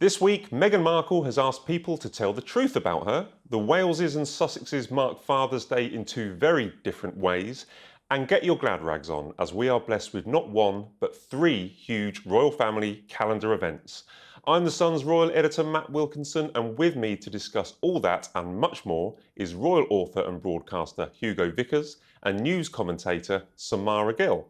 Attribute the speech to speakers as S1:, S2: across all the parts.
S1: This week, Meghan Markle has asked people to tell the truth about her. The Waleses and Sussexes mark Father's Day in two very different ways. And get your glad rags on, as we are blessed with not one, but three huge royal family calendar events. I'm The Sun's royal editor, Matt Wilkinson, and with me to discuss all that and much more is royal author and broadcaster Hugo Vickers and news commentator Samara Gill.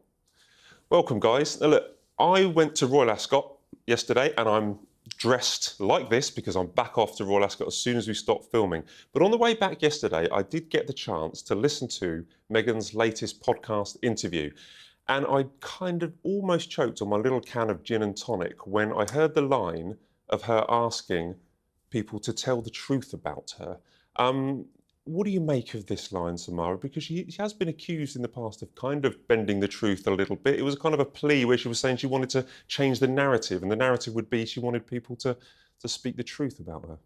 S1: Welcome, guys. Now, look, I went to Royal Ascot yesterday and I'm dressed like this because I'm back off to Royal Ascot as soon as we stop filming. But on the way back yesterday, I did get the chance to listen to Meghan's latest podcast interview. And I kind of almost choked on my little can of gin and tonic when I heard the line of her asking people to tell the truth about her. What do you make of this line, Samara? Because she has been accused in the past of kind of bending the truth a little bit. It was kind of a plea where she was saying she wanted to change the narrative, and the narrative would be she wanted people to speak the truth about her.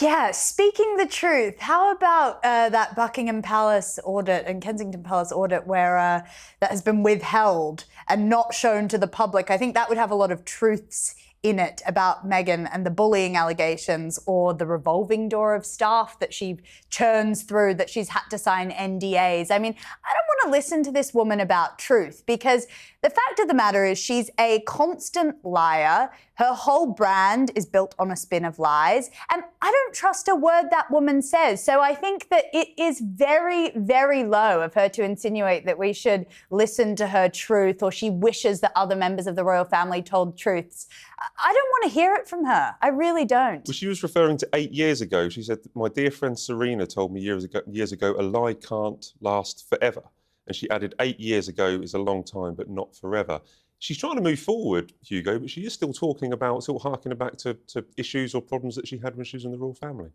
S2: Yeah, speaking the truth, how about that Buckingham Palace audit and Kensington Palace audit where that has been withheld and not shown to the public? I think that would have a lot of truths in it about Meghan and the bullying allegations, or the revolving door of staff that she churns through, that she's had to sign NDAs. I mean, I don't want to listen to this woman about truth, because the fact of the matter is she's a constant liar. Her whole brand is built on a spin of lies, and I don't trust a word that woman says. So I think that it is very, very low of her to insinuate that we should listen to her truth, or she wishes that other members of the royal family told truths. I don't want to hear it from her. I really don't.
S1: Well, she was referring to 8 years ago. She said, "My dear friend Serena told me years ago, a lie can't last forever." And she added, 8 years ago is a long time, but not forever. She's trying to move forward, Hugo, but she is still talking about, still harking back to issues or problems that she had when she was in the royal family.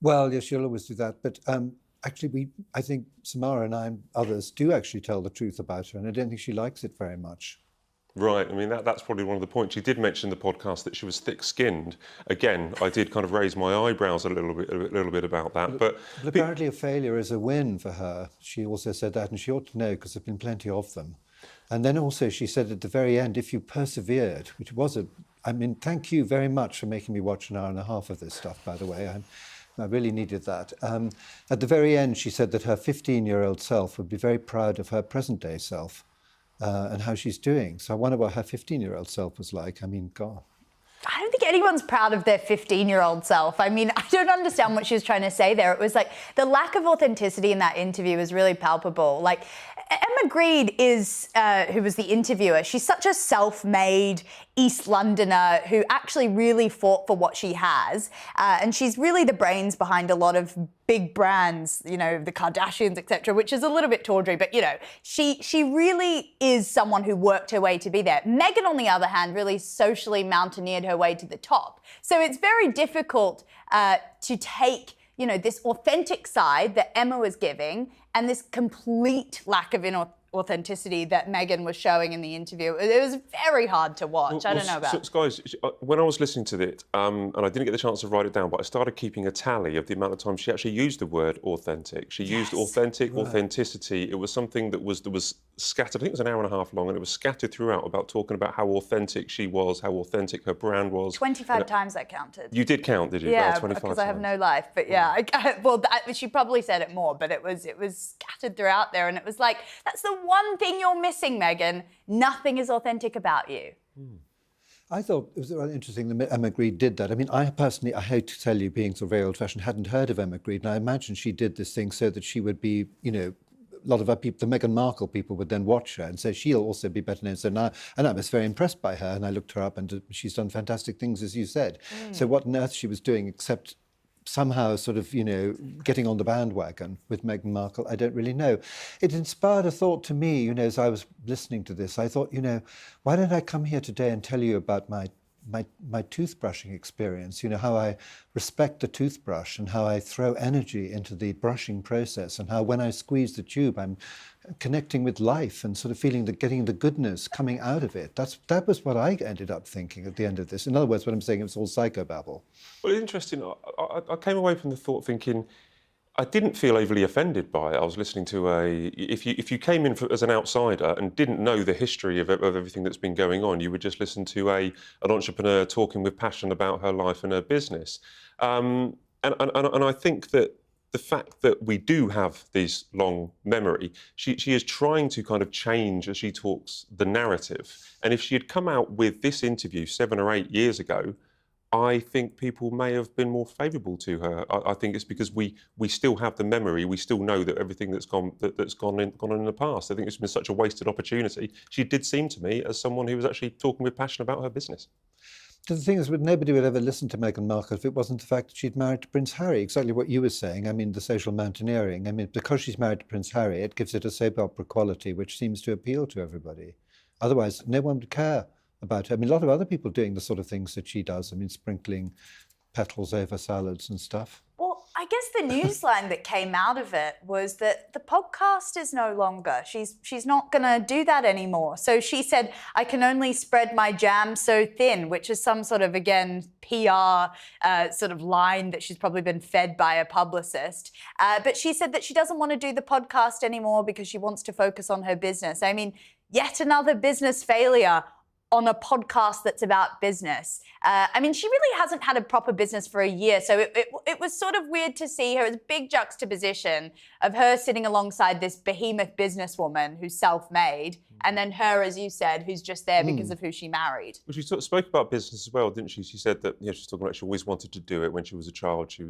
S3: Well, yes, she'll always do that. But actually, I think Samara and I and others do actually tell the truth about her, and I don't think she likes it very much.
S1: Right, I mean, that's probably one of the points. She did mention in the podcast that she was thick-skinned. Again, I did kind of raise my eyebrows a little bit about that. But
S3: apparently a failure is a win for her. She also said that, and she ought to know, because there have been plenty of them. And then also she said at the very end, if you persevered, which was I mean, thank you very much for making me watch an hour and a half of this stuff, by the way. I really needed that. At the very end, she said that her 15-year-old self would be very proud of her present-day self. And how she's doing. So I wonder what her 15-year-old self was like. I mean, God.
S2: I don't think anyone's proud of their 15-year-old self. I mean, I don't understand what she was trying to say there. It was like the lack of authenticity in that interview was really palpable. Like, Emma Grede is, who was the interviewer, she's such a self-made East Londoner who actually really fought for what she has. And she's really the brains behind a lot of big brands, you know, the Kardashians, etc., which is a little bit tawdry, but, you know, she really is someone who worked her way to be there. Meghan, on the other hand, really socially mountaineered her way to the top. So it's very difficult to take, you know, this authentic side that Emma was giving and this complete lack of authenticity that Meghan was showing in the interview. It was very hard to watch. I don't know about...
S1: So, guys, when I was listening to it, and I didn't get the chance to write it down, but I started keeping a tally of the amount of times she actually used the word authentic. She used authentic, right. Authenticity. It was something that was scattered. I think it was an hour and a half long, and it was scattered throughout about talking about how authentic she was, how authentic her brand was.
S2: 25 times I counted.
S1: You did count, did you?
S2: Yeah,
S1: 25
S2: because
S1: times.
S2: I have no life. But yeah, she probably said it more, but it was scattered throughout there, and it was like, that's the one thing you're missing, Meghan. Nothing is authentic about you.
S3: I thought it was rather interesting that Emma Grede did that. I mean, I personally, I hate to tell you, being so very old-fashioned, hadn't heard of Emma Grede, and I imagine she did this thing so that she would be, you know, a lot of her people, the Meghan Markle people, would then watch her and say she'll also be better known. So now, and I was very impressed by her, and I looked her up, and she's done fantastic things, as you said. So what on earth she was doing except somehow sort of, you know, getting on the bandwagon with Meghan Markle, I don't really know. It inspired a thought to me, you know, as I was listening to this. I thought, you know, why don't I come here today and tell you about my toothbrushing experience, you know, how I respect the toothbrush and how I throw energy into the brushing process, and how when I squeeze the tube, I'm connecting with life and sort of feeling that, getting the goodness coming out of it. That was what I ended up thinking at the end of this. In other words, what I'm saying, it was all psychobabble.
S1: Well, interesting. I came away from the thought thinking, I didn't feel overly offended by it. I was listening to if you came in as an outsider and didn't know the history of everything that's been going on, you would just listen to an entrepreneur talking with passion about her life and her business. And I think that the fact that we do have this long memory, she is trying to kind of change as she talks the narrative. And if she had come out with this interview 7 or 8 years ago, I think people may have been more favourable to her. I think it's because we still have the memory. We still know that everything that's gone on in the past. I think it's been such a wasted opportunity. She did seem to me as someone who was actually talking with passion about her business.
S3: The thing is, nobody would ever listen to Meghan Markle if it wasn't the fact that she'd married to Prince Harry. Exactly what you were saying. I mean, the social mountaineering. I mean, because she's married to Prince Harry, it gives it a soap opera quality, which seems to appeal to everybody. Otherwise, no one would care about her. I mean, a lot of other people doing the sort of things that she does. I mean, sprinkling petals over salads and stuff.
S2: Well, I guess the newsline that came out of it was that the podcast is no longer. She's not going to do that anymore. So she said, I can only spread my jam so thin, which is some sort of, again, PR sort of line that she's probably been fed by a publicist. But she said that she doesn't want to do the podcast anymore because she wants to focus on her business. I mean, yet another business failure on a podcast that's about business. I mean, she really hasn't had a proper business for a year, so it was sort of weird to see her as a big juxtaposition of her sitting alongside this behemoth businesswoman who's self-made, and then her, as you said, who's just there because of who she married.
S1: Well, she spoke about business as well, didn't she? She said that she's talking about she always wanted to do it when she was a child. She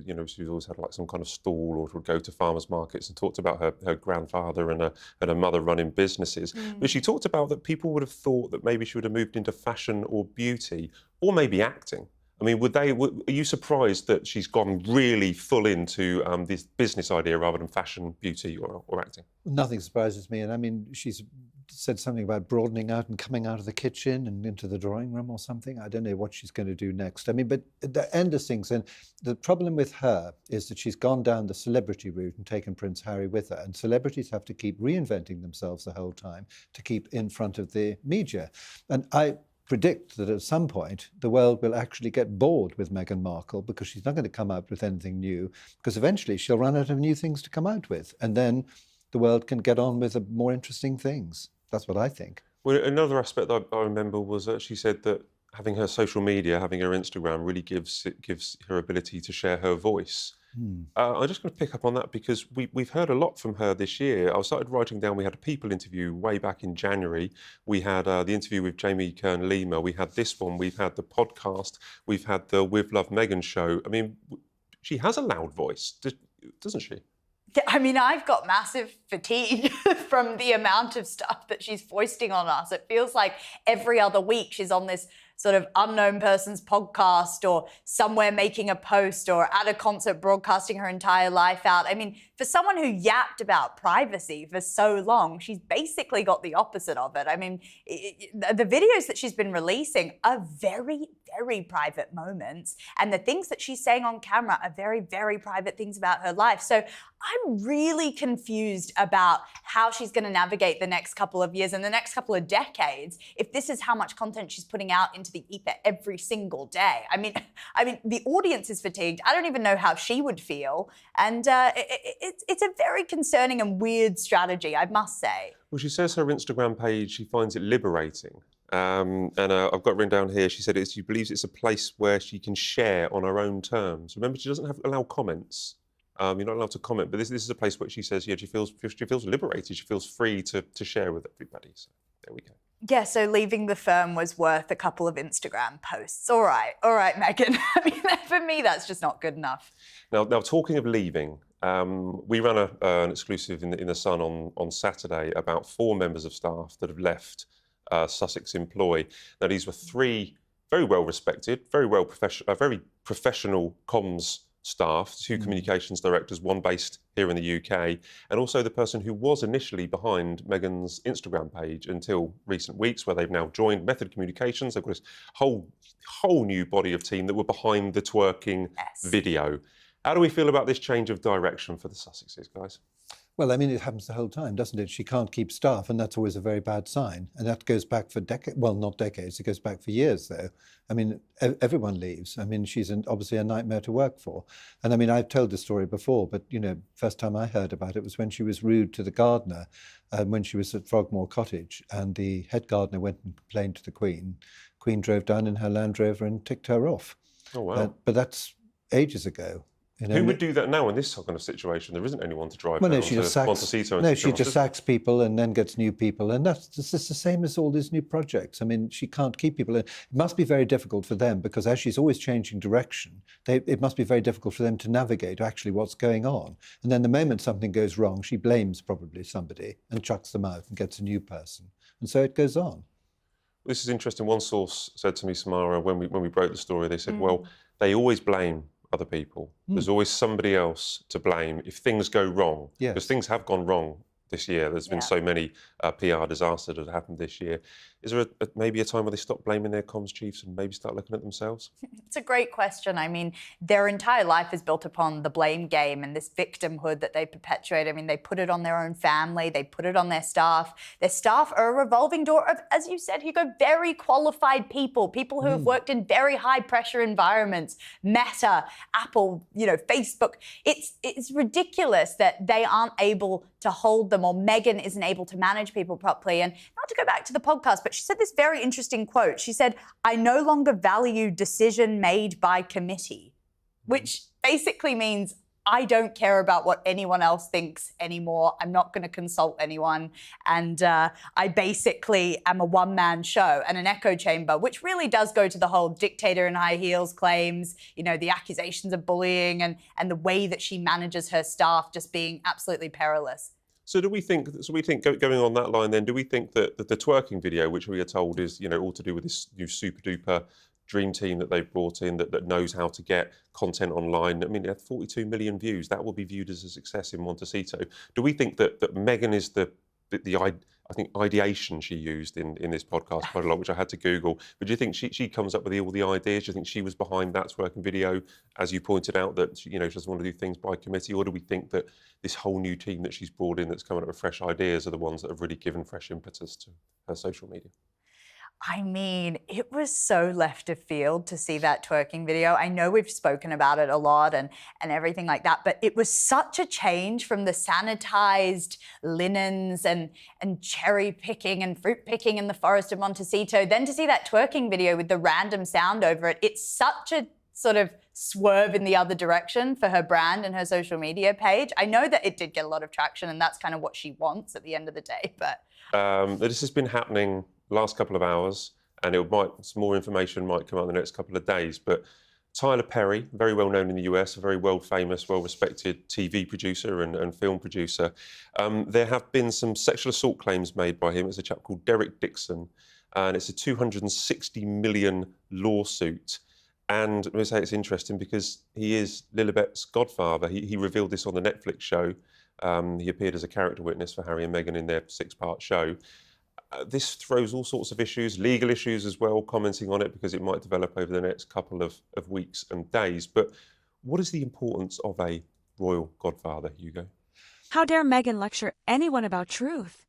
S1: always had like some kind of stall or would go to farmers markets and talked about her grandfather and her mother running businesses. But she talked about that people would have thought that maybe she would have moved into fashion or beauty or maybe acting. I mean, are you surprised that she's gone really full into this business idea rather than fashion, beauty or acting?
S3: Nothing surprises me. And I mean, she's said something about broadening out and coming out of the kitchen and into the drawing room or something. I don't know what she's going to do next. I mean, but the end of things, and the problem with her is that she's gone down the celebrity route and taken Prince Harry with her. And celebrities have to keep reinventing themselves the whole time to keep in front of the media. And I predict that at some point the world will actually get bored with Meghan Markle because she's not going to come out with anything new, because eventually she'll run out of new things to come out with. And then the world can get on with more interesting things. That's what I think.
S1: Well, another aspect that I remember was that she said that having her social media, having her Instagram, really gives her ability to share her voice. I'm just going to pick up on that because we've heard a lot from her this year. I started writing down, we had a People interview way back in January. We had the interview with Jamie Kern-Lima. We had this one. We've had the podcast. We've had the With Love Meghan show. I mean, she has a loud voice, doesn't she?
S2: I mean, I've got massive fatigue from the amount of stuff that she's foisting on us. It feels like every other week she's on this sort of unknown person's podcast or somewhere making a post or at a concert broadcasting her entire life out. I mean, for someone who yapped about privacy for so long, she's basically got the opposite of it. I mean, the videos that she's been releasing are very, very private moments. And the things that she's saying on camera are very, very private things about her life. So I'm really confused about how she's going to navigate the next couple of years and the next couple of decades if this is how much content she's putting out into the ether every single day. I mean, the audience is fatigued. I don't even know how she would feel. And it's a very concerning and weird strategy, I must say.
S1: Well, she says her Instagram page, she finds it liberating. And I've got written down here, she said she believes it's a place where she can share on her own terms. Remember, she doesn't allow comments. You're not allowed to comment, but this is a place where she says, she feels liberated. She feels free to share with everybody. So there we go.
S2: Yeah, so leaving the firm was worth a couple of Instagram posts. All right, Meghan. I mean, for me, that's just not good enough.
S1: Now talking of leaving, we ran an exclusive in the Sun on Saturday about 4 members of staff that have left Sussex Employ. Now, these were 3 very well-respected, very professional comms staff, 2 communications directors, 1 based here in the UK, and also the person who was initially behind Meghan's Instagram page until recent weeks, where they've now joined Method Communications. They've got this whole new body of team that were behind the twerking video. How do we feel about this change of direction for the Sussexes, guys?
S3: Well, I mean, it happens the whole time, doesn't it? She can't keep staff, and that's always a very bad sign. And that goes back for decades. Well, not decades. It goes back for years, though. I mean, everyone leaves. I mean, she's obviously a nightmare to work for. And I mean, I've told this story before, but, you know, first time I heard about it was when she was rude to the gardener when she was at Frogmore Cottage. And the head gardener went and complained to the Queen. Queen drove down in her Land Rover and ticked her off.
S1: Oh, wow.
S3: But that's ages ago. You know,
S1: who would do that now in this kind of situation? There isn't anyone to drive
S3: well,
S1: down
S3: no, she
S1: to
S3: just sacks,
S1: Montecito.
S3: no, she just sacks people and then gets new people. And that's just the same as all these new projects. I mean, she can't keep people. It must be very difficult for them because as she's always changing direction, it must be very difficult for them to navigate actually what's going on. And then the moment something goes wrong, she blames probably somebody and chucks them out and gets a new person. And so it goes on.
S1: This is interesting. One source said to me, Samara, when we broke the story, they said, well, they always blame other people. There's always somebody else to blame if things go wrong.
S3: Yes.
S1: Because things have gone wrong this year. There's been so many PR disasters that have happened this year. Is there maybe a time where they stop blaming their comms chiefs and maybe start looking at themselves?
S2: It's a great question. I mean, their entire life is built upon the blame game and this victimhood that they perpetuate. I mean, they put it on their own family, they put it on their staff. Their staff are a revolving door of, as you said, Hugo, very qualified people who have worked in very high pressure environments, Meta, Apple, you know, Facebook. It's ridiculous that they aren't able to hold them, or Meghan isn't able to manage people properly. And not to go back to the podcast, but she said this very interesting quote. She said, "I no longer value decision made by committee," which basically means I don't care about what anyone else thinks anymore. I'm not going to consult anyone. And I basically am a one-man show and an echo chamber, which really does go to the whole dictator in high heels claims, you know, the accusations of bullying and the way that she manages her staff just being absolutely perilous.
S1: So we think going on that line then, do we think that the twerking video, which we are told is, you know, all to do with this new super duper dream team that they've brought in that knows how to get content online? I mean, it had 42 million views. That will be viewed as a success in Montecito. Do we think that Meghan is the I think ideation she used in this podcast quite a lot, which I had to Google. But do you think she comes up with all the ideas? Do you think she was behind that twerking video, as you pointed out, that you know she doesn't want to do things by committee, or do we think that this whole new team that she's brought in that's coming up with fresh ideas are the ones that have really given fresh impetus to her social media?
S2: I mean, it was so left of field to see that twerking video. I know we've spoken about it a lot and everything like that, but it was such a change from the sanitized linens and cherry picking and fruit picking in the forest of Montecito. Then to see that twerking video with the random sound over it, it's such a sort of swerve in the other direction for her brand and her social media page. I know that it did get a lot of traction and that's kind of what she wants at the end of the day, but...
S1: This has been happening last couple of hours, and some more information might come out in the next couple of days. But Tyler Perry, very well known in the US, a very world famous, well-respected TV producer and film producer. There have been some sexual assault claims made by him. It's a chap called Derek Dixon, and it's a $260 million lawsuit. And I'm going to say it's interesting because he is Lilibet's godfather. He revealed this on the Netflix show. He appeared as a character witness for Harry and Meghan in their 6-part show. This throws all sorts of issues, legal issues as well, commenting on it because it might develop over the next couple of weeks and days. But what is the importance of a royal godfather, Hugo?
S4: How dare Meghan lecture anyone about truth?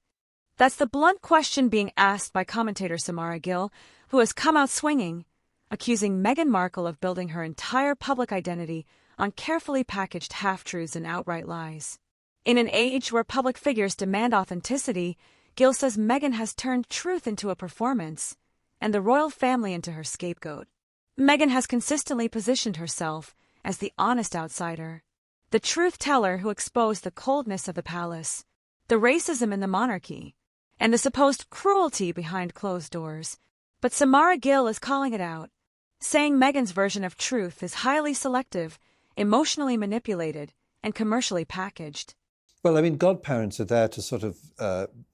S4: That's the blunt question being asked by commentator Samara Gill, who has come out swinging, accusing Meghan Markle of building her entire public identity on carefully packaged half-truths and outright lies. In an age where public figures demand authenticity, Gill says Meghan has turned truth into a performance and the royal family into her scapegoat. Meghan has consistently positioned herself as the honest outsider, the truth teller who exposed the coldness of the palace, the racism in the monarchy, and the supposed cruelty behind closed doors. But Samara Gill is calling it out, saying Meghan's version of truth is highly selective, emotionally manipulated, and commercially packaged.
S3: Well, I mean, godparents are there to sort of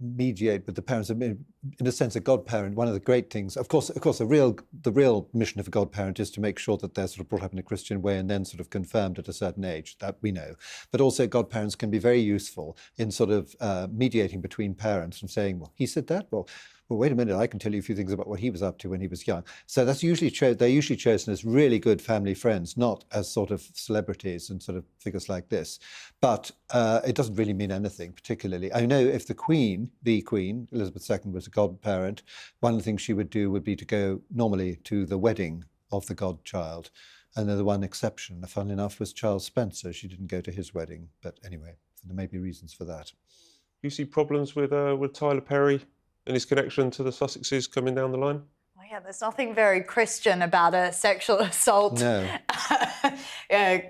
S3: mediate with the parents. I mean, in a sense, a godparent, one of the great things, of course, the real mission of a godparent is to make sure that they're sort of brought up in a Christian way and then sort of confirmed at a certain age, that we know. But also godparents can be very useful in sort of mediating between parents and saying, well, he said that, well, well, wait a minute, I can tell you a few things about what he was up to when he was young. So that's usually they're usually chosen as really good family friends, not as sort of celebrities and sort of figures like this. But it doesn't really mean anything particularly. I know if the Queen, Elizabeth II, was a godparent, one of the things she would do would be to go normally to the wedding of the godchild. And then the one exception, funnily enough, was Charles Spencer. She didn't go to his wedding. But anyway, there may be reasons for that.
S1: You see problems with Tyler Perry and his connection to the Sussexes coming down the line?
S2: Well, yeah, there's nothing very Christian about a sexual assault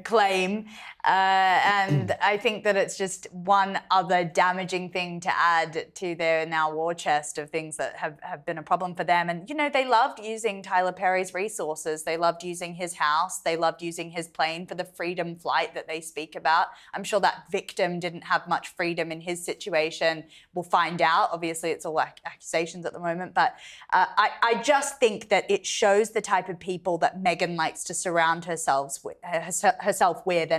S2: claim. And I think that it's just one other damaging thing to add to their now war chest of things that have been a problem for them. And, you know, they loved using Tyler Perry's resources. They loved using his house. They loved using his plane for the freedom flight that they speak about. I'm sure that victim didn't have much freedom in his situation. We'll find out. Obviously, it's all accusations at the moment. But I just think that it shows the type of people that Meghan likes to surround herself with.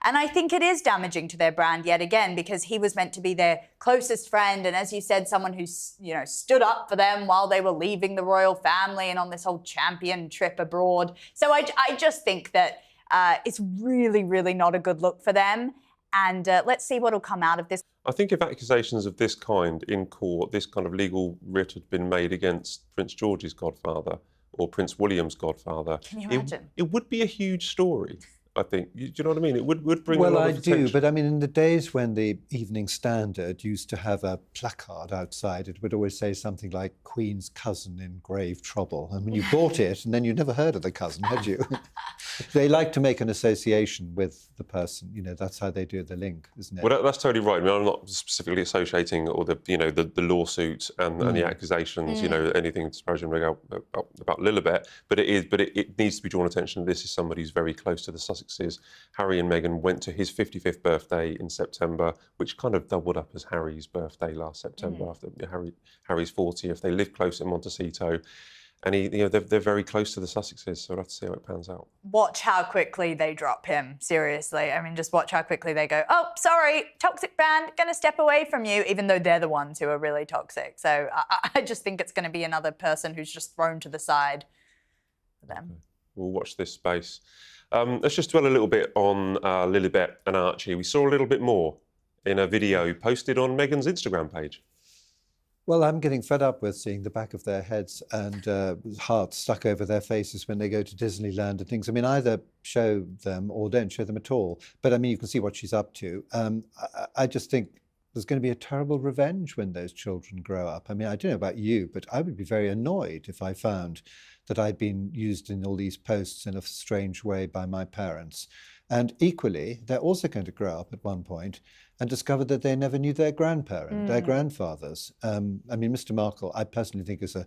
S2: And I think it is damaging to their brand yet again, because he was meant to be their closest friend. And as you said, someone who, you know, stood up for them while they were leaving the royal family and on this whole champion trip abroad. So I just think that it's really, really not a good look for them. And let's see what will come out of this.
S1: I think if accusations of this kind in court, this kind of legal writ had been made against Prince George's godfather or Prince William's godfather,
S2: Can you imagine?
S1: It would be a huge story. I think. Do you know what I mean? It would bring a lot
S3: Well,
S1: of
S3: I
S1: attention.
S3: do, but I mean, in the days when the Evening Standard used to have a placard outside, it would always say something like Queen's cousin in grave trouble. I mean, you bought it and then you never heard of the cousin, had you? They like to make an association with the person. You know, that's how they do the link, isn't it?
S1: Well, that's totally right. I mean, I'm not specifically associating or the lawsuits and the accusations, you know, anything disparaging about Lilibet, but it needs to be drawn attention. This is somebody who's very close to the Sussexes. Harry and Meghan went to his 55th birthday in September, which kind of doubled up as Harry's birthday last September after Harry's 40th. They live close at Montecito. And they're very close to the Sussexes, so we'll have to see how it pans out.
S2: Watch how quickly they drop him, seriously. I mean, just watch how quickly they go, oh, sorry, toxic brand, going to step away from you, even though they're the ones who are really toxic. So I just think it's going to be another person who's just thrown to the side for them.
S1: Okay. We'll watch this space. Let's just dwell a little bit on Lilibet and Archie. We saw a little bit more in a video posted on Meghan's Instagram page.
S3: Well, I'm getting fed up with seeing the back of their heads and hearts stuck over their faces when they go to Disneyland and things. I mean, either show them or don't show them at all. But I mean, you can see what she's up to. I just think there's going to be a terrible revenge when those children grow up. I mean, I don't know about you, but I would be very annoyed if I found that I'd been used in all these posts in a strange way by my parents. And equally, they're also going to grow up at one point and discover that they never knew their grandparent, their grandfathers. I mean, Mr. Markle, I personally think of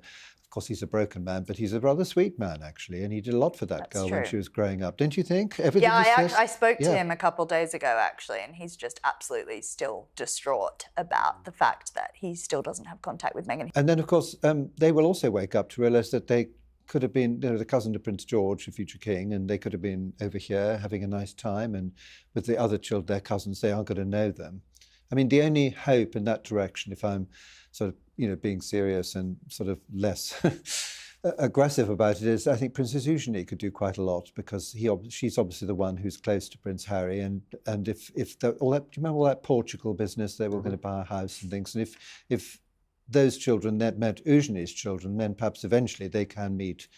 S3: course, he's a broken man, but he's a rather sweet man, actually, and he did a lot for that girl when she was growing up. Don't you think? Everything
S2: I spoke to him a couple of days ago, actually, and he's just absolutely still distraught about the fact that he still doesn't have contact with Meghan.
S3: And then, of course, they will also wake up to realise that they could have been, the cousin to Prince George, the future king, and they could have been over here having a nice time, and with the other children, their cousins, they aren't going to know them. I mean, the only hope in that direction, if I'm sort of, being serious and sort of less aggressive about it, is I think Princess Eugenie could do quite a lot, because she's obviously the one who's close to Prince Harry, and if do you remember all that Portugal business? They were going to buy a house and things, and if those children that met Eugenie's children, then perhaps eventually they can meet,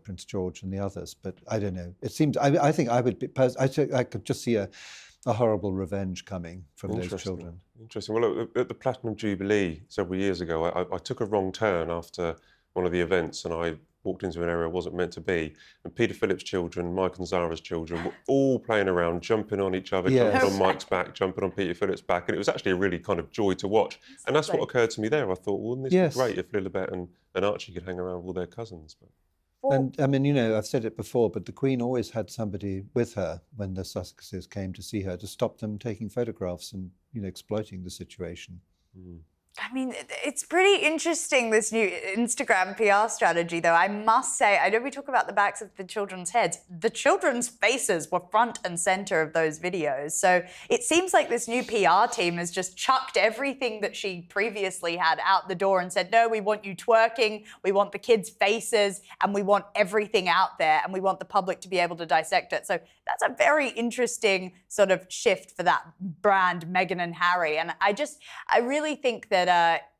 S3: Prince George and the others. But I don't know. It seems I think I would be. I could just see a horrible revenge coming from those children.
S1: Interesting. Well, look, at the Platinum Jubilee several years ago, I took a wrong turn after one of the events, and I walked into an area I wasn't meant to be. And Peter Phillips' children, Mike and Zara's children, were all playing around, jumping on each other, jumping on Mike's back, jumping on Peter Phillips' back. And it was actually a really kind of joy to watch. And that's what occurred to me there. I thought, well, wouldn't this be great if Lilibet and Archie could hang around with all their cousins? But...
S3: And I mean, I've said it before, but the Queen always had somebody with her when the Sussexes came to see her to stop them taking photographs and, exploiting the situation.
S2: I mean, it's pretty interesting, this new Instagram PR strategy, though. I must say, I know we talk about the backs of the children's heads. The children's faces were front and center of those videos. So it seems like this new PR team has just chucked everything that she previously had out the door and said, no, we want you twerking, we want the kids' faces, and we want everything out there, and we want the public to be able to dissect it. So that's a very interesting sort of shift for that brand, Meghan and Harry. And I really think that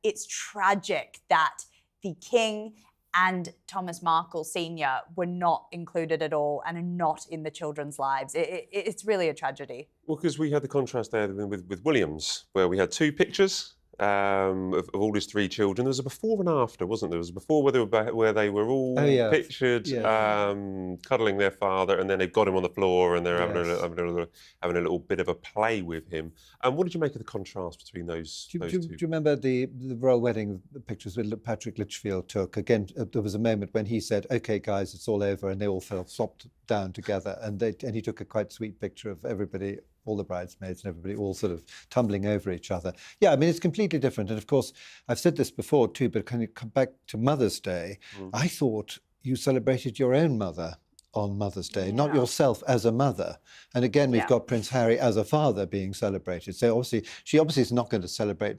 S2: it's tragic that the King and Thomas Markle Sr. were not included at all and are not in the children's lives. It's really a tragedy.
S1: Well, because we had the contrast there with Williams, where we had two pictures of all his three children. There was a before and after, wasn't there? There was a before where they were all pictured cuddling their father, and then they've got him on the floor and they're having a little bit of a play with him. And what did you make of the contrast between those two?
S3: Do you remember the royal wedding pictures that Patrick Litchfield took? Again, there was a moment when he said, "Okay, guys, it's all over," and they all flopped down together, and he took a quite sweet picture of everybody, all the bridesmaids and everybody all sort of tumbling over each other. Yeah, I mean, it's completely different. And of course, I've said this before too, but can you come back to Mother's Day? I thought you celebrated your own mother on Mother's Day, not yourself as a mother. And again, we've got Prince Harry as a father being celebrated. So she obviously is not going to celebrate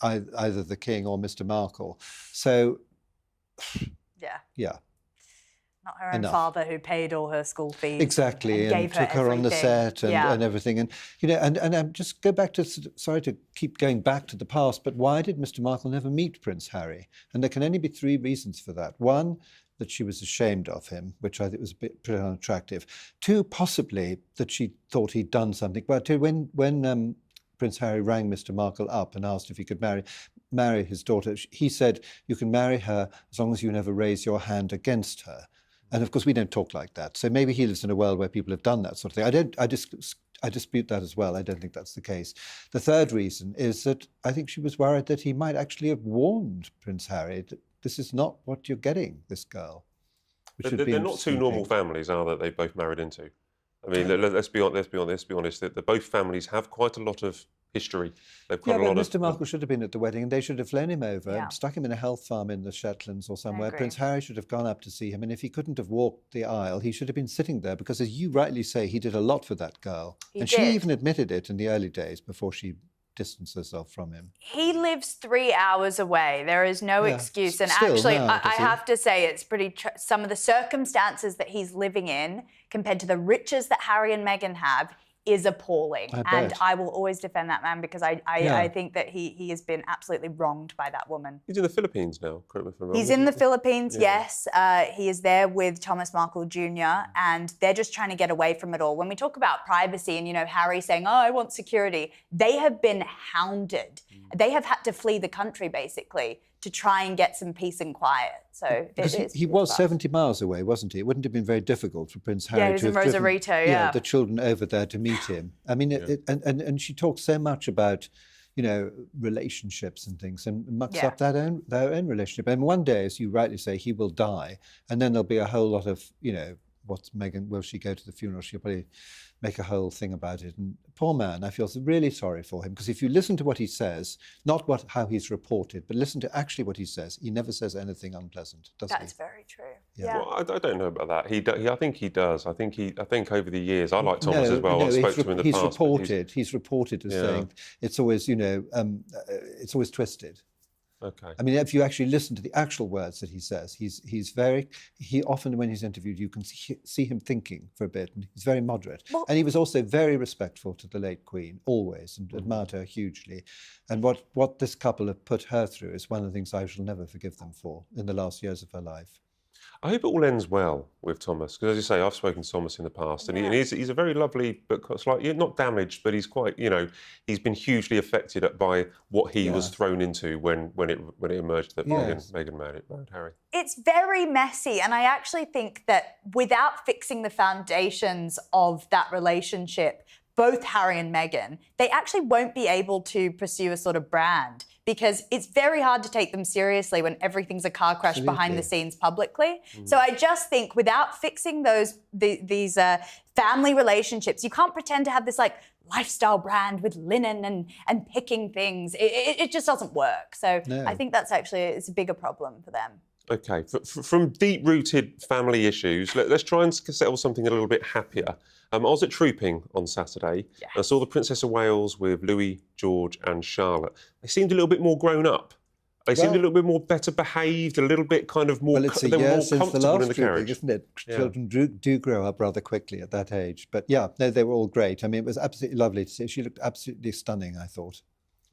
S3: either the King or Mr. Markle. So, yeah.
S2: Not her own father who paid all her school fees.
S3: Exactly,
S2: and
S3: and took her on the set and everything. And, you know, and just go back to, sorry to keep going back to the past, but why did Mr. Markle never meet Prince Harry? And there can only be three reasons for that. One, that she was ashamed of him, which I think was a bit pretty unattractive. Two, possibly that she thought he'd done something. But when Prince Harry rang Mr. Markle up and asked if he could marry his daughter, he said, "You can marry her as long as you never raise your hand against her." And of course, we don't talk like that. So maybe he lives in a world where people have done that sort of thing. I dispute that as well. I don't think that's the case. The third reason is that I think she was worried that he might actually have warned Prince Harry that this is not what you're getting, this girl.
S1: They're not two normal families, are they both married into? I mean, let's be honest, that both families have quite a lot of history. They've got a lot
S3: Mr. Markle should have been at the wedding, and they should have flown him over and stuck him in a health farm in the Shetlands or somewhere. Prince Harry should have gone up to see him, and if he couldn't have walked the aisle, he should have been sitting there, because as you rightly say, he did a lot for that girl. She even admitted it in the early days before she distanced herself from him.
S2: He lives 3 hours away. There is no excuse. And actually, I have to say, it's pretty, some of the circumstances that he's living in compared to the riches that Harry and Meghan have is appalling. And I will always defend that man, because I think that he has been absolutely wronged by that woman.
S1: He's in the Philippines now, correct me if I'm wrong.
S2: He's in the Philippines, yes. He is there with Thomas Markle Jr. and they're just trying to get away from it all. When we talk about privacy and, you know, Harry saying, "Oh, I want security," they have been hounded. They have had to flee the country, basically, to try and get some peace and quiet. So
S3: he was 70 miles away, wasn't he? It wouldn't have been very difficult for Prince Harry
S2: to have driven
S3: the children over there to meet him. I mean, and she talks so much about, you know, relationships and things, and mucks up their own relationship. And one day, as you rightly say, he will die, and then there'll be a whole lot of, you know, what's Meghan, will she go to the funeral? She'll probably make a whole thing about it. And poor man, I feel really sorry for him, because if you listen to what he says, not how he's reported, but listen to actually what he says, he never says anything unpleasant, does he?
S2: That's very true.
S1: Yeah. Well, I don't know about that. I think he does. I think over the years, I like Thomas as well. I spoke to him in the past.
S3: He's reported as saying it's always, you know, it's always twisted.
S1: Okay.
S3: I mean, if you actually listen to the actual words that he says, he often, when he's interviewed, you can see him thinking for a bit, and he's very moderate. Well, and he was also very respectful to the late Queen, always, and admired her hugely. And what this couple have put her through is one of the things I shall never forgive them for in the last years of her life.
S1: I hope it all ends well with Thomas, because, as you say, I've spoken to Thomas in the past, and he's a very lovely, but slightly not damaged, but he's quite, you know, he's been hugely affected by what he was thrown into when it emerged that Meghan married Harry.
S2: It's very messy, and I actually think that without fixing the foundations of that relationship, both Harry and Meghan, they actually won't be able to pursue a sort of brand, because it's very hard to take them seriously when everything's a car crash behind the scenes publicly. So I just think without fixing these family relationships, you can't pretend to have this like lifestyle brand with linen and picking things. It just doesn't work. So I think that's actually, it's a bigger problem for them.
S1: Okay, from deep-rooted family issues, let's try and settle something a little bit happier. I was at Trooping on Saturday.
S2: Yes.
S1: I saw the Princess of Wales with Louis, George and Charlotte. They seemed a little bit more grown up. They seemed a little bit more better behaved, a little bit kind of more,
S3: well, it's a
S1: they were
S3: year
S1: more
S3: since
S1: comfortable
S3: the last
S1: in the carriage.
S3: Isn't it? Children do grow up rather quickly at that age. But yeah, no, they were all great. I mean, it was absolutely lovely to see. She looked absolutely stunning, I thought.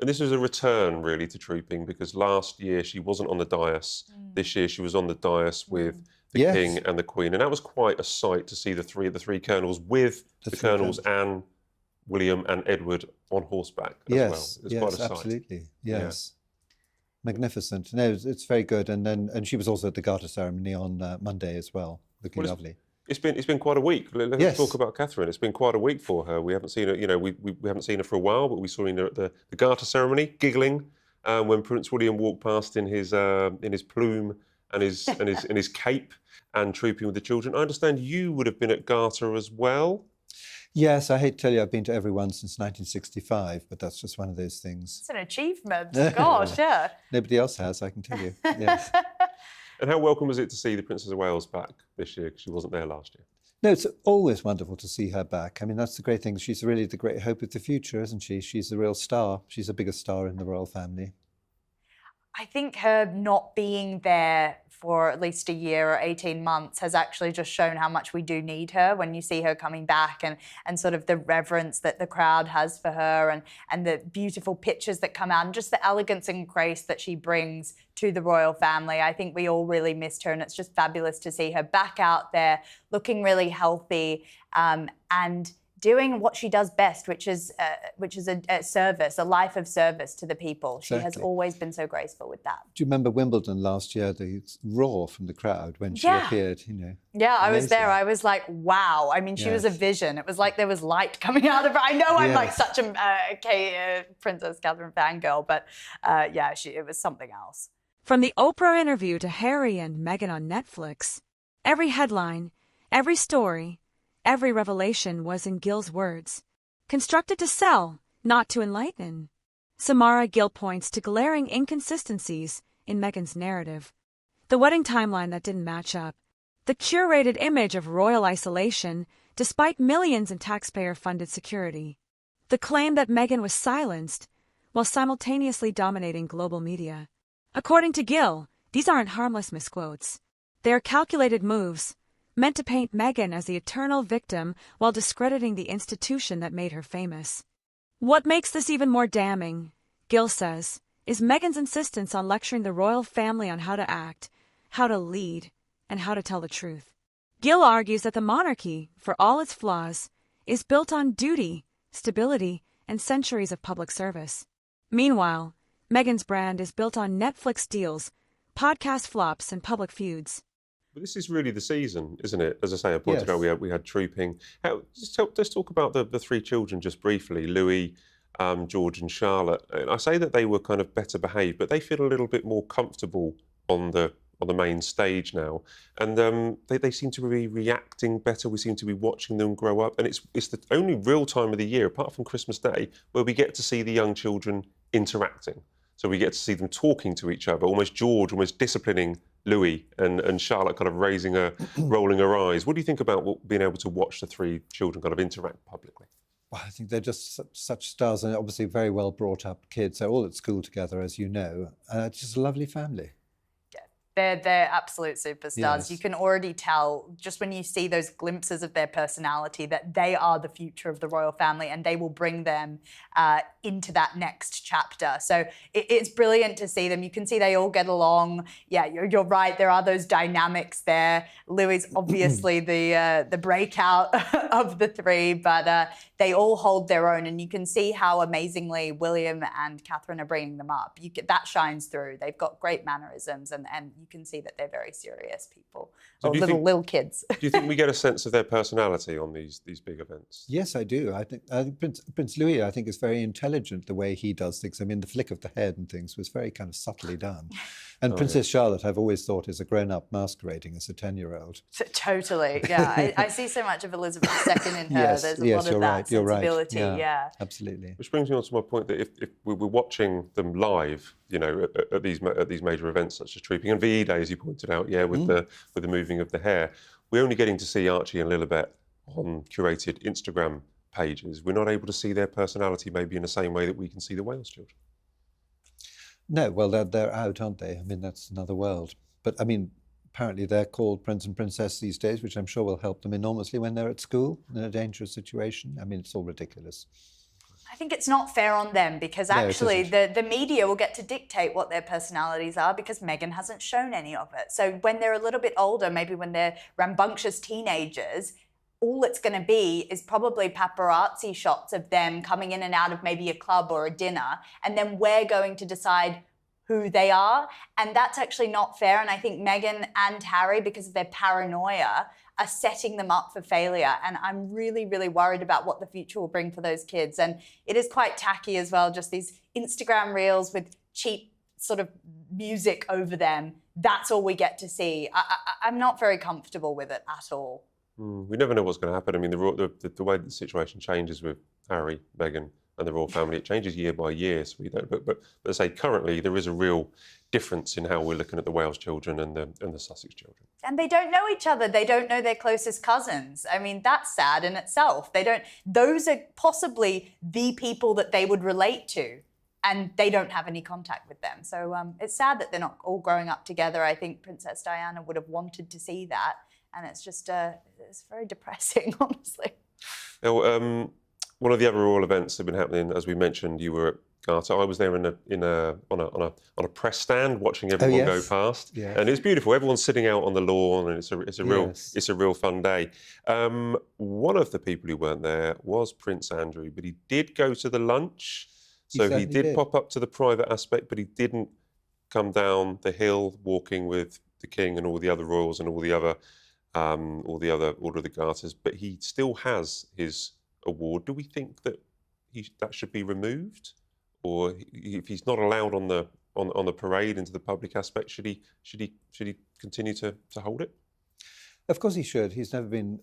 S1: And this was a return, really, to Trooping, because last year she wasn't on the dais. This year she was on the dais with the King and the Queen. And that was quite a sight to see the three colonels with the colonels and William and Edward on horseback as well. It was quite a sight.
S3: Absolutely. Yes. Magnificent. No, it's very good. And she was also at the Garter ceremony on Monday as well, looking lovely.
S1: It's been quite a week. Let's talk about Catherine. It's been quite a week for her. We haven't seen her, we haven't seen her for a while, but we saw her at the Garter ceremony, giggling when Prince William walked past in his plume and his cape and trooping with the children. I understand you would have been at Garter as well.
S3: Yes, I hate to tell you, I've been to every one since 1965, but that's just one of those things.
S2: It's an achievement. Gosh, yeah.
S3: Nobody else has, I can tell you. Yes.
S1: And how welcome was it to see the Princess of Wales back this year? Because she wasn't there last year.
S3: No, it's always wonderful to see her back. I mean, that's the great thing. She's really the great hope of the future, isn't she? She's the real star. She's the biggest star in the royal family.
S2: I think her not being there for at least a year or 18 months has actually just shown how much we do need her when you see her coming back and sort of the reverence that the crowd has for her and the beautiful pictures that come out and just the elegance and grace that she brings to the royal family. I think we all really missed her, and it's just fabulous to see her back out there looking really healthy and doing what she does best, which is a service, a life of service to the people. She has always been so graceful with that.
S3: Do you remember Wimbledon last year, the roar from the crowd when she appeared,
S2: Yeah, I was there. I was like, wow. I mean, she was a vision. It was like there was light coming out of her. I know I'm like such a Princess Catherine fangirl, but it was something else.
S4: From the Oprah interview to Harry and Meghan on Netflix, every headline, every story, every revelation was, in Gill's words, constructed to sell, not to enlighten. Samara Gill points to glaring inconsistencies in Meghan's narrative. The wedding timeline that didn't match up. The curated image of royal isolation despite millions in taxpayer-funded security. The claim that Meghan was silenced while simultaneously dominating global media. According to Gill, these aren't harmless misquotes. They are calculated moves, meant to paint Meghan as the eternal victim while discrediting the institution that made her famous. What makes this even more damning, Gill says, is Meghan's insistence on lecturing the royal family on how to act, how to lead, and how to tell the truth. Gill argues that the monarchy, for all its flaws, is built on duty, stability, and centuries of public service. Meanwhile, Meghan's brand is built on Netflix deals, podcast flops, and public feuds.
S1: But this is really the season, isn't it? As I say, I pointed out we had Trooping. Let's talk about the three children just briefly, Louis, George and Charlotte. And I say that they were kind of better behaved, but they feel a little bit more comfortable on the main stage now. And they seem to be reacting better. We seem to be watching them grow up. And it's the only real time of the year, apart from Christmas Day, where we get to see the young children interacting. So we get to see them talking to each other, George almost disciplining Louis and Charlotte kind of rolling her eyes. What do you think about being able to watch the three children kind of interact publicly?
S3: Well, I think they're just such stars and obviously very well brought up kids. They're all at school together, as you know. It's just a lovely family.
S2: They're absolute superstars.
S3: Yes.
S2: You can already tell just when you see those glimpses of their personality that they are the future of the royal family and they will bring them into that next chapter. So it's brilliant to see them. You can see they all get along. Yeah, you're right. There are those dynamics there. Louis obviously the breakout of the three, but they all hold their own, and you can see how amazingly William and Catherine are bringing them up. That shines through. They've got great mannerisms, and you can see that they're very serious people,
S1: So
S2: or
S1: do you
S2: little kids.
S1: Do you think we get a sense of their personality on these big events?
S3: Yes, I do. I think Prince Louis, I think, is very intelligent the way he does things. I mean, the flick of the head and things was very kind of subtly done. And Princess Charlotte, I've always thought, is a grown-up masquerading as a 10-year-old.
S2: Totally, yeah. I see so much of Elizabeth II in her.
S3: Yes,
S2: There's a lot of that sensibility,
S3: You're right.
S2: yeah.
S3: Absolutely.
S1: Which brings me on to my point that if we're watching them live, you know, at these major events such as Trooping and VE Day, as you pointed out, with the moving of the hair, we're only getting to see Archie and Lilibet on curated Instagram pages. We're not able to see their personality maybe in the same way that we can see the Wales children.
S3: No, well, they're out, aren't they? I mean, that's another world. But I mean, apparently they're called Prince and Princess these days, which I'm sure will help them enormously when they're at school in a dangerous situation. I mean, it's all ridiculous.
S2: I think it's not fair on them because actually the media will get to dictate what their personalities are because Meghan hasn't shown any of it. So when they're a little bit older, maybe when they're rambunctious teenagers, all it's going to be is probably paparazzi shots of them coming in and out of maybe a club or a dinner, and then we're going to decide who they are. And that's actually not fair. And I think Meghan and Harry, because of their paranoia, are setting them up for failure. And I'm really, really worried about what the future will bring for those kids. And it is quite tacky as well, just these Instagram reels with cheap sort of music over them. That's all we get to see. I'm not very comfortable with it at all.
S1: We never know what's going to happen. I mean, the way the situation changes with Harry, Meghan and the royal family, it changes year by year. So we don't. But I say currently there is a real difference in how we're looking at the Wales children and the Sussex children.
S2: And they don't know each other. They don't know their closest cousins. I mean, that's sad in itself. Those are possibly the people that they would relate to, and they don't have any contact with them. So it's sad that they're not all growing up together. I think Princess Diana would have wanted to see that. And it's just, it's very depressing, honestly.
S1: Now, one of the other royal events that have been happening, as we mentioned, you were at Garter. I was there on a press stand watching everyone go past, and it's beautiful. Everyone's sitting out on the lawn, and it's a real fun day. One of the people who weren't there was Prince Andrew, but he did go to the lunch, so he did pop up to the private aspect, but he didn't come down the hill walking with the King and all the other royals and all the other Order of the Garters. But he still has his award. Do we think that that should be removed, or if he's not allowed on the parade into the public aspect, should he continue to hold it?
S3: Of course he should. He's never been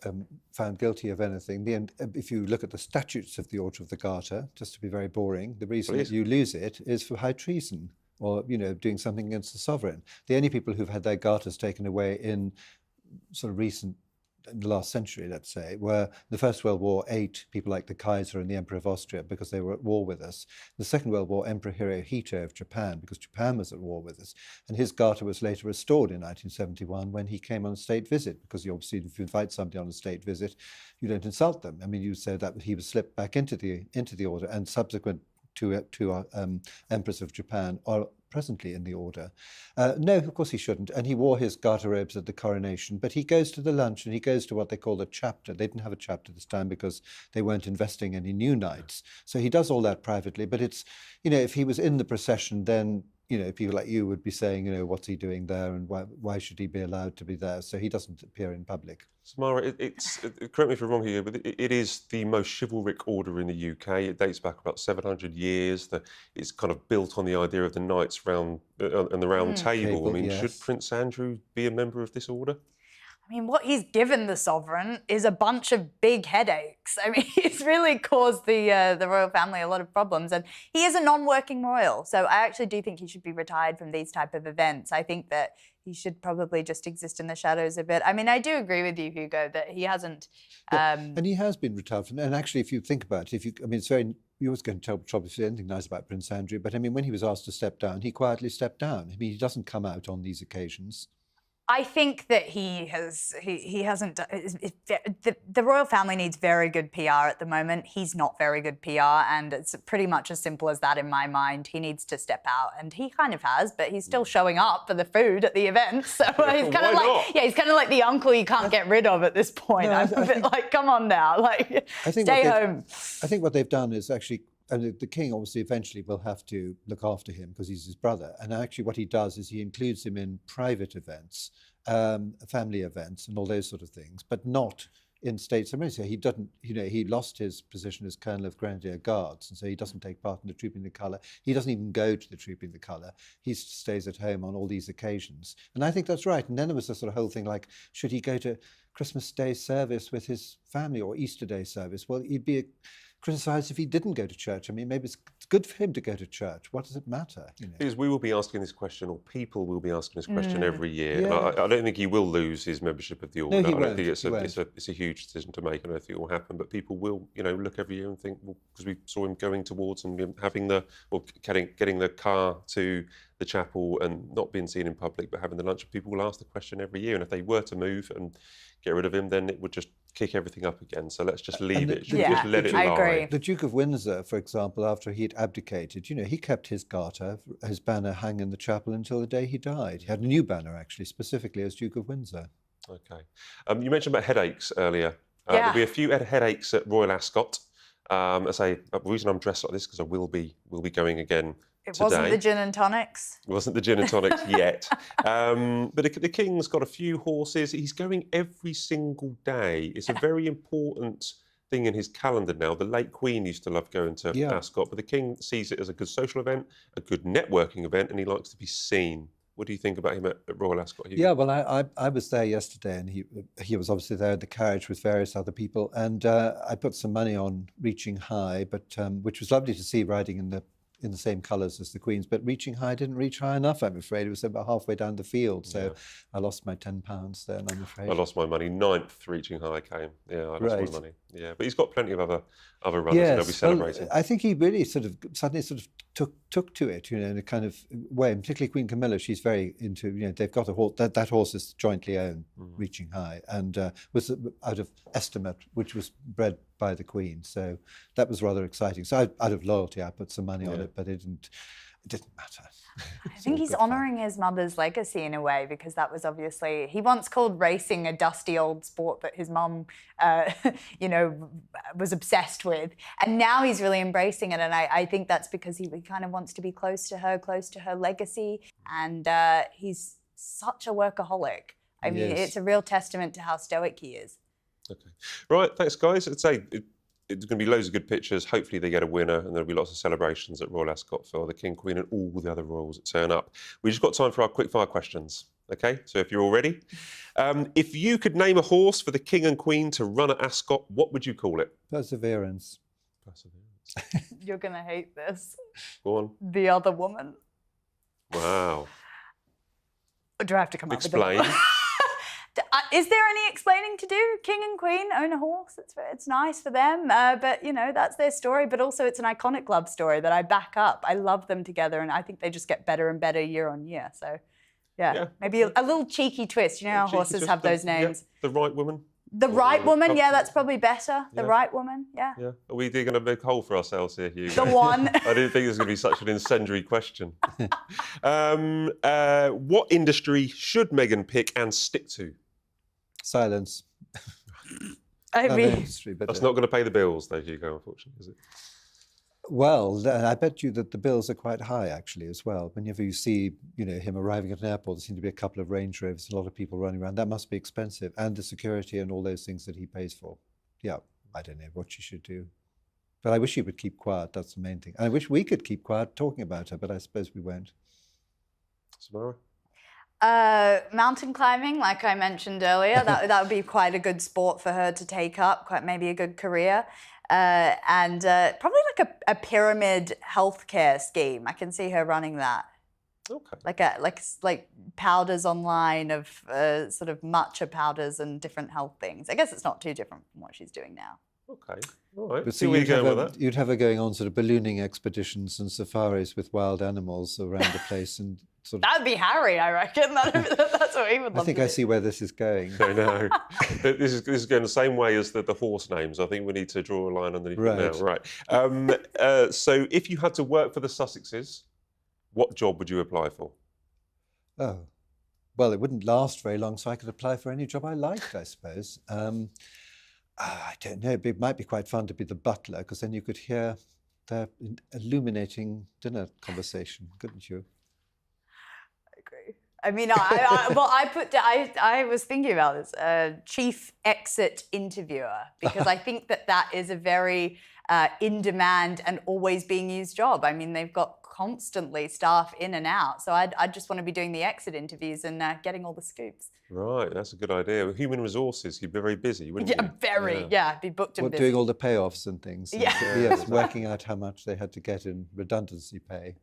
S3: found guilty of anything. If you look at the statutes of the Order of the Garter, just to be very boring, the reason that you lose it is for high treason or doing something against the sovereign. The only people who've had their garters taken away in sort of in the last century, let's say, were the First World War, 8 people like the Kaiser and the Emperor of Austria because they were at war with us. The Second World War, Emperor Hirohito of Japan, because Japan was at war with us. And his garter was later restored in 1971 when he came on a state visit, because obviously if you invite somebody on a state visit, you don't insult them. I mean, you say that he was slipped back into the order, and subsequent to emperors of Japan are presently in the order. No, of course he shouldn't. And he wore his garter robes at the coronation, but he goes to the lunch and he goes to what they call a chapter. They didn't have a chapter this time because they weren't investing any new knights. So he does all that privately, but it's, if he was in the procession, then, people like you would be saying, what's he doing there and why should he be allowed to be there? So he doesn't appear in public.
S1: Samara, correct me if I'm wrong here, but it is the most chivalric order in the UK. It dates back about 700 years. It's kind of built on the idea of the knights and the round table. I mean, should Prince Andrew be a member of this order?
S2: I mean, what he's given the sovereign is a bunch of big headaches. I mean, he's really caused the royal family a lot of problems, and he is a non-working royal. So I actually do think he should be retired from these type of events. I think that he should probably just exist in the shadows a bit. I mean, I do agree with you, Hugo, that he hasn't.
S3: And he has been retired from. And actually, if you think about it, it's very. You always going to tell trouble if you say anything nice about Prince Andrew, but I mean, when he was asked to step down, he quietly stepped down. I mean, he doesn't come out on these occasions.
S2: I think that he hasn't. The royal family needs very good PR at the moment. He's not very good PR, and it's pretty much as simple as that in my mind. He needs to step out, and he kind of has, but he's still showing up for the food at the events. So he's kind of like, he's kind of like the uncle you can't get rid of at this point. No, I'm a bit like, come on now, stay home.
S3: I think what they've done is actually and the king obviously eventually will have to look after him because he's his brother. And actually what he does is he includes him in private events, family events and all those sort of things, but not in state ceremonies. So he doesn't, he lost his position as Colonel of Grenadier Guards, and so he doesn't take part in the Trooping the Colour. He doesn't even go to the Trooping the Colour. He stays at home on all these occasions. And I think that's right. And then there was this sort of whole thing like, should he go to Christmas Day service with his family or Easter Day service? Well, he'd be criticised if he didn't go to church. I mean, maybe it's good for him to go to church. What does it matter?
S1: Because we will be asking this question, or people will be asking this question every year.
S3: Yeah.
S1: And I don't think he will lose his membership of the order.
S3: No, he
S1: I don't think
S3: won't.
S1: it's a huge decision to make, and I don't think it will happen. But people will, look every year and think, well, because we saw him going towards and having getting the car to the chapel and not being seen in public, but having the lunch. People will ask the question every year, and if they were to move and get rid of him, then it would just kick everything up again. So let's just leave it. Just let it lie.
S2: I agree.
S3: The Duke of Windsor, for example, after he'd abdicated, he kept his garter, his banner hung in the chapel until the day he died. He had a new banner, actually, specifically as Duke of Windsor.
S1: Okay. You mentioned about headaches earlier. There'll be a few headaches at Royal Ascot. I say the reason I'm dressed like this because I will be going again.
S2: It
S1: today.
S2: wasn't the gin and tonics.
S1: It wasn't the gin and tonics yet. But the King's got a few horses. He's going every single day. It's a very important thing in his calendar now. The late Queen used to love going to Ascot, but the King sees it as a good social event, a good networking event, and he likes to be seen. What do you think about him at Royal Ascot, Hugo?
S3: Yeah, well, I was there yesterday, and he was obviously there in the carriage with various other people, and I put some money on Reaching High, but which was lovely to see riding in the same colours as the Queen's, but Reaching High didn't reach high enough, I'm afraid. It was about halfway down the field, so I lost my £10 then, I'm afraid.
S1: I lost my money. 9th Reaching High came. Yeah, I lost my money. Yeah, but he's got plenty of other runners that they'll be celebrating.
S3: Well, I think he really suddenly took to it, in a kind of way, and particularly Queen Camilla, she's very into, they've got a horse, that horse is jointly owned, Reaching High, and was out of Estimate, which was bred by the Queen, so that was rather exciting. So out of loyalty, I put some money on it, but it didn't matter.
S2: I think he's honouring his mother's legacy in a way, because that was obviously, he once called racing a dusty old sport that his mum, was obsessed with. And now he's really embracing it. And I think that's because he kind of wants to be close to her legacy. And he's such a workaholic. I mean, it's a real testament to how stoic he is.
S1: Okay. Right, thanks, guys. I'd say it's going to be loads of good pictures. Hopefully they get a winner, and there'll be lots of celebrations at Royal Ascot for the King, Queen and all the other royals that turn up. We've just got time for our quick-fire questions, okay? So if you're all ready. If you could name a horse for the King and Queen to run at Ascot, what would you call it?
S3: Perseverance.
S1: Perseverance.
S2: You're going to hate this.
S1: Go on.
S2: The Other Woman.
S1: Wow.
S2: Do I have to come
S1: Explain.
S2: up with it? Is there any explaining to do? King and Queen own a horse. It's nice for them, but that's their story. But also, it's an iconic love story that I back up. I love them together, and I think they just get better and better year on year. So, maybe a little cheeky twist. You know how horses have those names.
S1: The Right Woman.
S2: The Right Woman. Yeah, that's probably better. The Right Woman. Yeah.
S1: Yeah. Are we digging a big hole for ourselves here, Hugo?
S2: The one.
S1: I didn't think it was going to be such an incendiary question. What industry should Meghan pick and stick to?
S3: Silence.
S2: I mean,
S1: That's not going to pay the bills, though, Hugo, unfortunately, is it?
S3: Well, I bet you that the bills are quite high, actually, as well. Whenever you see, him arriving at an airport, there seem to be a couple of Range Rovers, a lot of people running around. That must be expensive, and the security and all those things that he pays for. Yeah, I don't know what she should do. But I wish she would keep quiet. That's the main thing. And I wish we could keep quiet talking about her, but I suppose we won't.
S1: Samara?
S2: Mountain climbing, like I mentioned earlier, that would be quite a good sport for her to take up, quite maybe a good career. And probably like a pyramid healthcare scheme. I can see her running that. Okay. Like powders online of sort of matcha powders and different health things. I guess it's not too different from what she's doing now.
S1: Okay. All right.
S3: But so you'd have her going on sort of ballooning expeditions and safaris with wild animals around the place and sort of...
S2: That'd be Harry, I reckon. That's what he would love
S3: I think
S2: to
S3: I
S2: do.
S3: see where this is going.
S1: I know. This is going the same way as the horse names. I think we need to draw a line underneath it now. Right. So if you had to work for the Sussexes, what job would you apply for?
S3: Oh, well, it wouldn't last very long, so I could apply for any job I liked, I suppose. I don't know. It might be quite fun to be the butler, because then you could hear their illuminating dinner conversation, couldn't you?
S2: Agree. I mean, I was thinking about this, chief exit interviewer, because I think that is a very in-demand and always being used job. I mean, they've got constantly staff in and out. So I'd just want to be doing the exit interviews and getting all the scoops.
S1: Right, that's a good idea. With human resources, you'd be very busy, wouldn't you?
S2: Be booked and busy.
S3: Doing all the payoffs and things. And yes, working out how much they had to get in redundancy pay.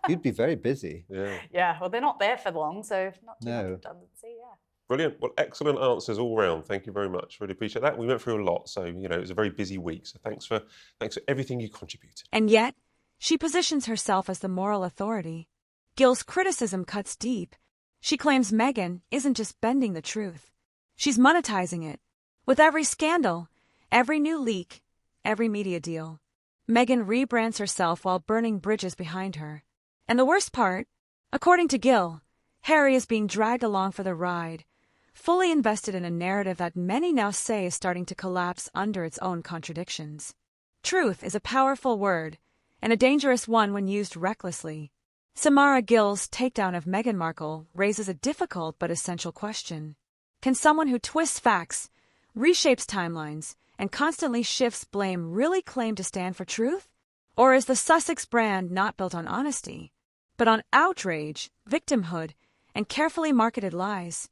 S3: You'd be very busy.
S2: Yeah, well, they're not there for long, so not too much redundancy,
S1: Brilliant. Well, excellent answers all round. Thank you very much. Really appreciate that. We went through a lot, so, you know, it was a very busy week. So thanks for everything you contributed.
S4: And yet, she positions herself as the moral authority. Gill's criticism cuts deep. She claims Meghan isn't just bending the truth. She's monetizing it. With every scandal, every new leak, every media deal, Meghan rebrands herself while burning bridges behind her. And the worst part, according to Gill, Harry is being dragged along for the ride, fully invested in a narrative that many now say is starting to collapse under its own contradictions. Truth is a powerful word, and a dangerous one when used recklessly. Samara Gill's takedown of Meghan Markle raises a difficult but essential question. Can someone who twists facts, reshapes timelines, and constantly shifts blame really claim to stand for truth? Or is the Sussex brand not built on honesty, but on outrage, victimhood, and carefully marketed lies?